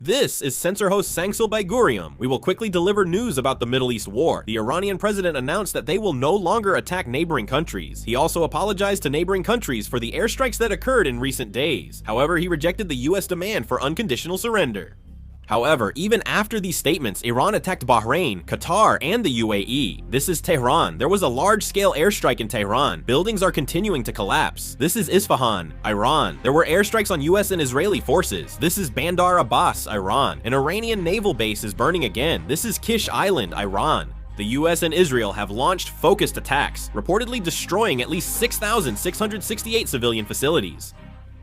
This is censor host Sangsel Baigurium. We will quickly deliver news about the Middle East war. The Iranian president announced that they will no longer attack neighboring countries. He also apologized to neighboring countries for the airstrikes that occurred in recent days. However, he rejected the US demand for unconditional surrender. However, even after these statements, Iran attacked Bahrain, Qatar, and the UAE. This is Tehran. There was a large-scale airstrike in Tehran. Buildings are continuing to collapse. This is Isfahan, Iran. There were airstrikes on US and Israeli forces. This is Bandar Abbas, Iran. An Iranian naval base is burning again. This is Kish Island, Iran. The US and Israel have launched focused attacks, reportedly destroying at least 6,668 civilian facilities.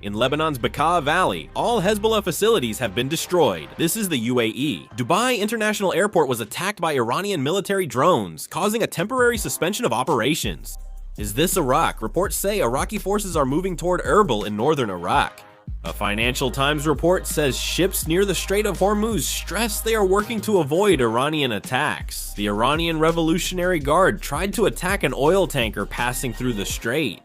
In Lebanon's Bekaa Valley, all Hezbollah facilities have been destroyed. This is the UAE. Dubai International Airport was attacked by Iranian military drones, causing a temporary suspension of operations. Is this Iraq? Reports say Iraqi forces are moving toward Erbil in northern Iraq. A Financial Times report says ships near the Strait of Hormuz stress they are working to avoid Iranian attacks. The Iranian Revolutionary Guard tried to attack an oil tanker passing through the strait.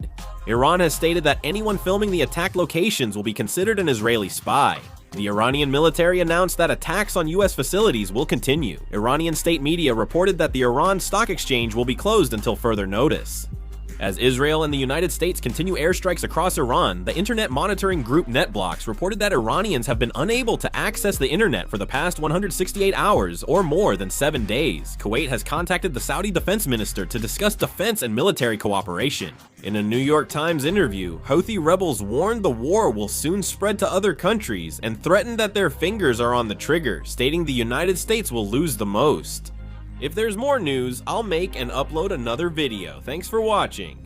Iran has stated that anyone filming the attack locations will be considered an Israeli spy. The Iranian military announced that attacks on US facilities will continue. Iranian state media reported that the Iran Stock Exchange will be closed until further notice. As Israel and the United States continue airstrikes across Iran, the internet monitoring group NetBlocks reported that Iranians have been unable to access the internet for the past 168 hours or more than 7 days. Kuwait has contacted the Saudi defense minister to discuss defense and military cooperation. In a New York Times interview, Houthi rebels warned the war will soon spread to other countries and threatened that their fingers are on the trigger, stating the United States will lose the most. If there's more news, I'll make and upload another video. Thanks for watching.